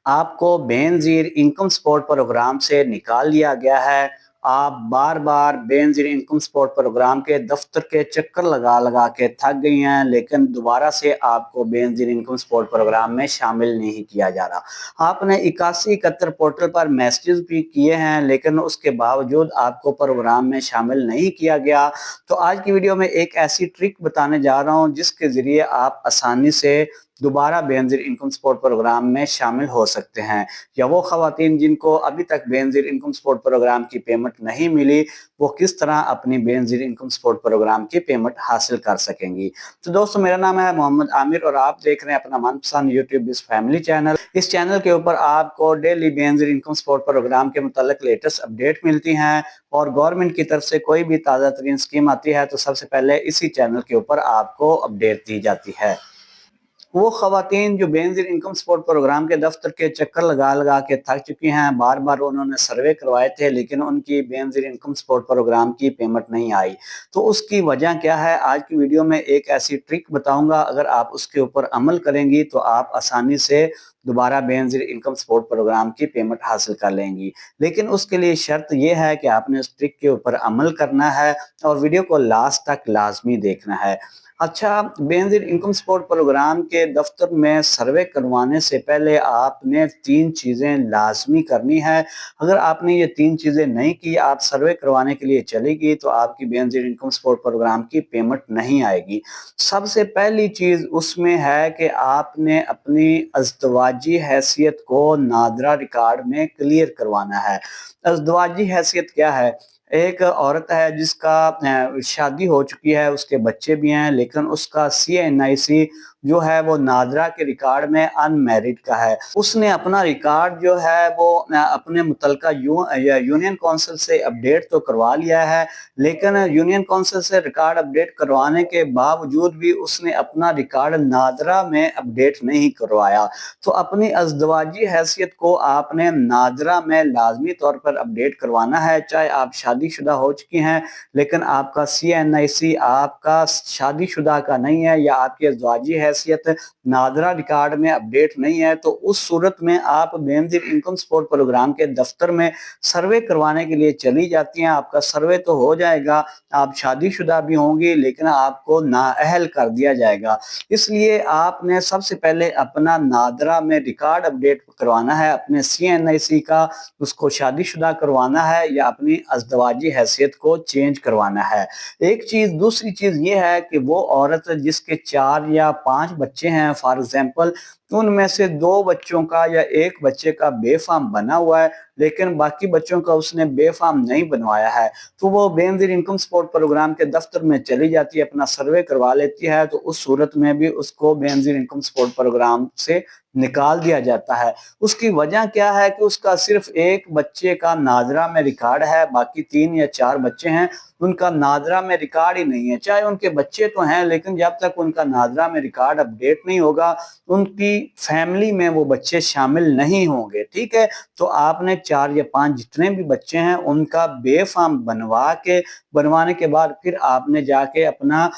آپ کو بے نظیر انکم سپورٹ پروگرام سے نکال دیا گیا ہے۔ آپ بار بار بے نظیر انکم سپورٹ پروگرام کے دفتر کے چکر لگا لگا کے تھک گئی ہیں، لیکن دوبارہ سے آپ کو بے نظیر انکم سپورٹ پروگرام میں شامل نہیں کیا جا رہا۔ آپ نے 8171 پورٹل پر میسیجز بھی کیے ہیں، لیکن اس کے باوجود آپ کو پروگرام میں شامل نہیں کیا گیا۔ تو آج کی ویڈیو میں ایک ایسی ٹرک بتانے جا رہا ہوں جس کے ذریعے آپ آسانی سے دوبارہ بے نظیر انکم سپورٹ پروگرام میں شامل ہو سکتے ہیں، یا وہ خواتین جن کو ابھی تک بے نظیر انکم سپورٹ پروگرام کی پیمنٹ نہیں ملی، وہ کس طرح اپنی بے نظیر انکم سپورٹ پروگرام کی پیمنٹ حاصل کر سکیں گی۔ تو دوستو، میرا نام ہے محمد عامر اور آپ دیکھ رہے ہیں اپنا من پسند یوٹیوب بز فیملی چینل۔ اس چینل کے اوپر آپ کو ڈیلی بے نظیر انکم سپورٹ پروگرام کے متعلق لیٹسٹ اپڈیٹ ملتی ہیں، اور گورنمنٹ کی طرف سے کوئی بھی تازہ ترین اسکیم آتی ہے تو سب سے پہلے اسی چینل کے اوپر آپ کو اپڈیٹ دی جاتی ہے۔ وہ خواتین جو بے نظیر انکم سپورٹ پروگرام کے دفتر کے چکر لگا لگا کے تھک چکی ہیں، بار بار انہوں نے سروے کروائے تھے لیکن ان کی بے نظیر انکم سپورٹ پروگرام کی پیمنٹ نہیں آئی، تو اس کی وجہ کیا ہے؟ آج کی ویڈیو میں ایک ایسی ٹرک بتاؤں گا، اگر آپ اس کے اوپر عمل کریں گی تو آپ آسانی سے دوبارہ بے نظیر انکم سپورٹ پروگرام کی پیمنٹ حاصل کر لیں گی۔ لیکن اس کے لیے شرط یہ ہے کہ آپ نے اس ٹرک کے اوپر عمل کرنا ہے اور ویڈیو کو لاسٹ تک لازمی دیکھنا ہے۔ اچھا، بے نظیر انکم سپورٹ پروگرام کے دفتر میں سروے کروانے سے پہلے آپ نے 3 چیزیں لازمی کرنی ہے۔ اگر آپ نے یہ 3 چیزیں نہیں کی، آپ سروے کروانے کے لیے چلے گی تو آپ کی بے نظیر انکم سپورٹ پروگرام کی پیمنٹ نہیں آئے گی۔ سب سے پہلی چیز اس میں ہے کہ آپ نے اپنی ازدواجی حیثیت کو نادرا ریکارڈ میں کلیئر کروانا ہے۔ ازدواجی حیثیت کیا ہے؟ ایک عورت ہے جس کا شادی ہو چکی ہے، اس کے بچے بھی ہیں، لیکن اس کا CNIC جو ہے وہ نادرا کے ریکارڈ میں ان میرڈ کا ہے۔ اس نے اپنا ریکارڈ جو ہے وہ اپنے متعلقہ یونین کونسل سے اپڈیٹ تو کروا لیا ہے، لیکن یونین کونسل سے ریکارڈ اپڈیٹ کروانے کے باوجود بھی اس نے اپنا ریکارڈ نادرا میں اپڈیٹ نہیں کروایا۔ تو اپنی ازدواجی حیثیت کو آپ نے نادرا میں لازمی طور پر اپڈیٹ کروانا ہے، چاہے آپ شادی شدہ ہو چکی ہیں لیکن آپ کا CNIC آپ کا شادی شدہ کا نہیں ہے، یا آپ کی ازدواجی حیثیت نادرا ریکارڈ میں اپڈیٹ نہیں ہے، تو اس صورت میں آپ بے نظیر انکم سپورٹ پروگرام کے دفتر میں سروے کروانے کے لیے چلی جاتی ہیں۔ آپ کا سروے تو ہو جائے گا، آپ شادی شدہ بھی ہوں گی، لیکن آپ کو نااہل کر دیا جائے گا۔ اس لیے آپ نے سب سے پہلے اپنا نادرا میں ریکارڈ اپڈیٹ کروانا ہے، اپنے CNIC کا اس کو شادی شدہ کروانا ہے، یا اپنی ازدواجی حیثیت کو چینج کروانا ہے۔ ایک چیز، دوسری چیز یہ ہے کہ وہ عورت جس کے 4 یا 5 بچے ہیں، فار ایگزامپل ان میں سے 2 بچوں کا یا 1 بچے کا بے فارم بنا ہوا ہے لیکن باقی بچوں کا اس نے بے فارم نہیں بنوایا ہے، تو وہ بے نظیر انکم سپورٹ پروگرام کے دفتر میں چلی جاتی ہے، اپنا سروے کروا لیتی ہے، تو اس صورت میں بھی اس کو بے نظیر انکم سپورٹ پروگرام سے نکال دیا جاتا ہے۔ اس کی وجہ کیا ہے؟ کہ اس کا صرف 1 بچے کا نادرا میں ریکارڈ ہے، باقی 3 یا 4 بچے ہیں ان کا نادرا میں ریکارڈ ہی نہیں ہے۔ چاہے ان کے بچے تو ہیں لیکن جب تک ان کا نادرا میں ریکارڈ اپڈیٹ نہیں ہوگا ان کی فیملی میں وہ بچے شامل نہیں ہوں گے، ٹھیک ہے؟ تو آپ نے 4 یا 5 جتنے بھی بچے ہیں ان کا بے فارم بنوانے کے بعد پھر آپ نے جا کے اپنا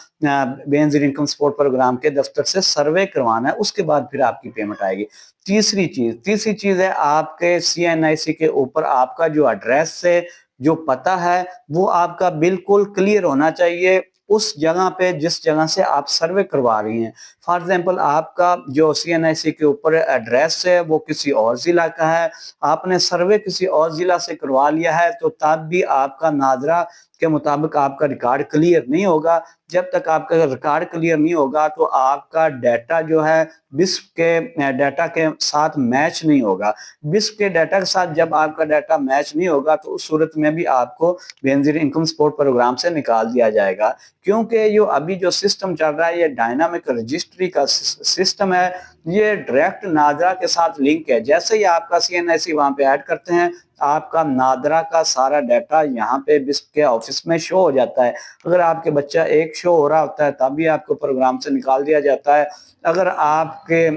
بے نظیر انکم سپورٹ پروگرام کے دفتر سے سروے کروانا ہے، اس کے بعد پھر آپ کی پیمنٹ آئے گی۔ تیسری چیز ہے آپ کے CNIC کے اوپر آپ کا جو ایڈریس ہے، جو پتہ ہے، وہ آپ کا بالکل کلیئر ہونا چاہیے اس جگہ پہ جس جگہ سے آپ سروے کروا رہی ہیں۔ فار ایگزامپل آپ کا جو CNIC کے اوپر ایڈریس ہے وہ کسی اور ضلع کا ہے، آپ نے سروے کسی اور ضلع سے کروا لیا ہے، تو تب بھی آپ کا نادرا کے مطابق آپ کا ریکارڈ کلیئر نہیں ہوگا۔ جب تک آپ کا ریکارڈ کلیئر نہیں ہوگا تو آپ کا ڈیٹا جو ہے بسپ کے ڈیٹا کے ساتھ میچ نہیں ہوگا۔ بسپ کے ڈیٹا کے ساتھ جب آپ کا ڈیٹا میچ نہیں ہوگا تو اس صورت میں بھی آپ کو بے نظیر انکم سپورٹ پروگرام سے نکال دیا جائے گا، کیونکہ ابھی جو سسٹم چل رہا ہے یہ ڈائنامک رجسٹری کا سسٹم ہے، یہ ڈائریکٹ نادرا کے ساتھ لنک ہے۔ جیسے ہی آپ کا CNIC وہاں پہ ایڈ کرتے ہیں، آپ کا نادرا کا سارا ڈیٹا یہاں پہ بسپ کے آفس میں شو ہو جاتا ہے۔ اگر آپ کے بچہ ایک شو ہو رہا ہوتا ہے تب بھی آپ کو پروگرام سے نکال دیا جاتا ہے۔ اگر آپ کے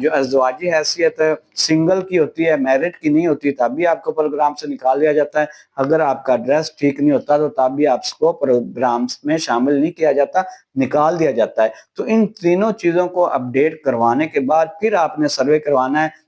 جو ازدواجی حیثیت سنگل کی ہوتی ہے، میرڈ کی نہیں ہوتی، تب بھی آپ کو پروگرام سے نکال دیا جاتا ہے۔ اگر آپ کا ایڈریس ٹھیک نہیں ہوتا تو تب بھی آپ کو پروگرام میں شامل نہیں کیا جاتا، نکال دیا جاتا ہے۔ تو ان تینوں چیزوں کو اپڈیٹ کروانے کے بعد پھر آپ نے سروے کروانا ہے۔